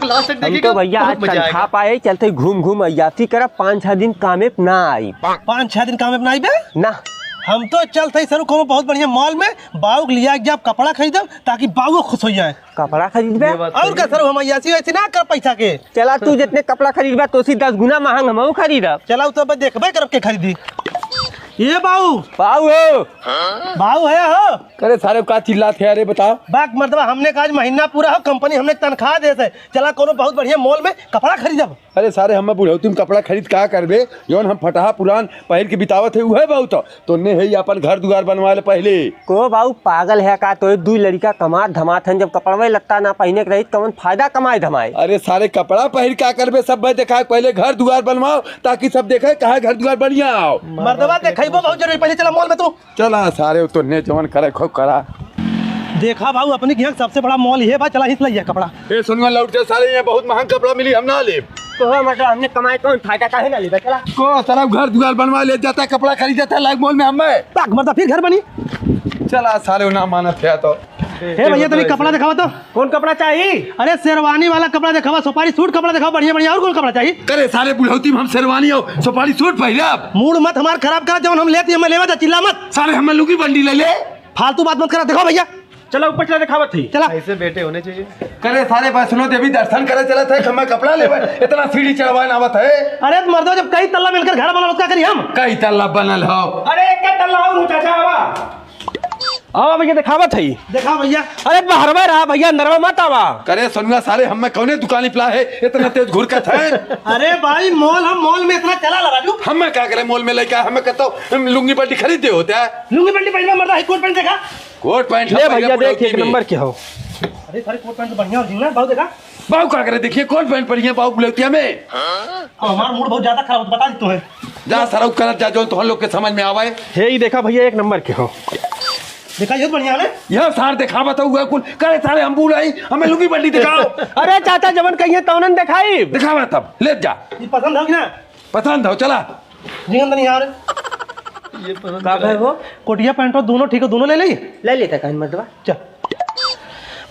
Last तक हम तो भैया आज तनखा पाए चलते घूम घूम अयाती करब 5-6 दिन कामे पे ना आई 5-6 दिन काम में आई बे ना। हम तो चलते सर को बहुत बढ़िया मॉल में बाऊ के लिया जब कपड़ा खरीदम ताकि बाऊ खुश हो जाए। कपड़ा खरीदबे और का सर हम अयासी वैसे ना कर पैसा के। चला तू जितने कपड़ा खरीदबे तो 10 गुना महंग हम खरीदब। चला तो देखबे करब के खरीदी। ये बाऊ बाऊ हो बाऊ है हो। अरे सारे का चिल्लाते हैं, अरे बताओ। बाक मतलब हमने कहा महीना पूरा हो कंपनी हमने तनख्वाह दे से चला कोनो बहुत बढ़िया मॉल में कपड़ा खरीदब। अरे सारे हम बुढ़ऊ तुम कपड़ा खरीद का करबे जौन हम फटाहा पुरान पहल के बितावत है उहे बहुत तो ने है अपन घर दुआर बनवा ले पहले को बाऊ पागल है का तो 2 लड़का कमात धमात हन जब कपड़वा लत्ता ना पहने के रही कौन फायदा कमाए धमाए। अरे सारे कपड़ा पहन का करबे सब देखा पहले घर दुआर बनवाओ ताकि सब देखे कहा घर दुआर बढ़िया आओ। मर्दवा देखइबो बहुत जरूरी पहले चला मॉल में तू चला सारे तो ने जवन करे खूब करा। देखा बाबू अपने के यहाँ सबसे बड़ा मॉल ये बा चला हित लिया कपड़ा। ए सुनवा लौट से सारे ये बहुत महंगा कपड़ा मिली हम ना ले तो मतलब हमने कमाए कौन फायदा काहे ना लेबे। चला को सारा घर दुआर बनवा ले जाता है कपड़ा खरीद जाता है लाइक मॉल में हमें पाक मर्दा फिर घर बनी। चला सारे ना मानत है तो हे भैया तनी कपड़ा दिखावा तो कौन कपड़ा चाहिए। अरे शेरवानी वाला कपड़ा दिखावा सुपारी सूट कपड़ा दिखावा बढ़िया बढ़िया और कौन कपड़ा चाहिए। करे सारे बुढ़ौती में हम शेरवानी हो सुपारी सूट पहले मूड मत हमार खराब करा जब हम लेते हमें लेवा चिल्ला मत सारे हमें लुकी बंडी ले ले फालतू बात मत करा। देखो भैया चलो ऊपर चला दिखावत थी। चला ऐसे बेटे होने चाहिए। करे सारे बात सुनो देवी दर्शन करे चला था हमें कपड़ा ले इतना सीढ़ी चढ़वाए आवत है। अरे मर्दो जब कई तल्ला मिलकर घर बना उसका करी हम कई तल्ला बनल हो। अरे एक तल्ला और चाचा आवा आवा भैया दिखावत थी। देखा भैया अरे बाहरवा रहा भैया अंदरवा मत आवा। करे सुनगा सारे हमें कौने दुकानी पिला है इतना तेज घुर का था। अरे भाई मॉल हम मॉल में इतना चला ला राजू हमें क्या करे मॉल में लेके हमें कहता हूँ लुंगी पट्टी खरीदते होते हैं लुंगी पैंट पहनना मर्दा कोट पैंट देखा कोट पैंट ले भैया देख एक नंबर के हो। अरे सारे कोट पैंट बढ़िया और जिंगना बहुत देखा। बाबू क्या करे देखिए कोट पैंट पड़ी है बाबू बुलौतिया में। अब हमारा मूड बहुत ज्यादा खराब बता दी तुम्हें जा सराउ कर जा जो तो लोग के समझ में आवे। हे ही देखा भैया एक नंबर के हो। देखा ये बढ़िया है यह सार दिखा बताओ हुआ कुल करे सारे हम बुल आई हमें लुंगी बंडी दिखाओ। अरे चाचा जवन कहिए तौनन दिखाई दिखावा तब ले जा ये पसंद हो कि ना पसंद हो चला जिंगन नहीं यार ये पसंद का भाई वो कोटिया पैंट हो दोनों ठीक है दोनों ले ली ले लेता कहीं मर्दवा। चल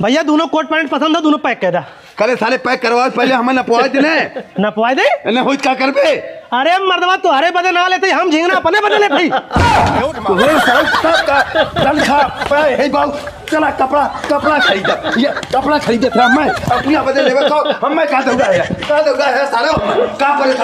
भैया दोनों कोट पैंट पसंद है दोनों पैक कर दा। करे सारे पैक करवा पहले हमें नपवा देने ना पवाए दे न हो क्या करबे। अरे मर्दवा तू हरे बदे ना लेते हम झिंगना अपने बदे ले भाई हे सब का तनखा पे हे बाबू चला कपड़ा खरीद ये कपड़ा खरीदे थे मैं अपनी बदले लेवे तो हमें का दौड़ा है सारे का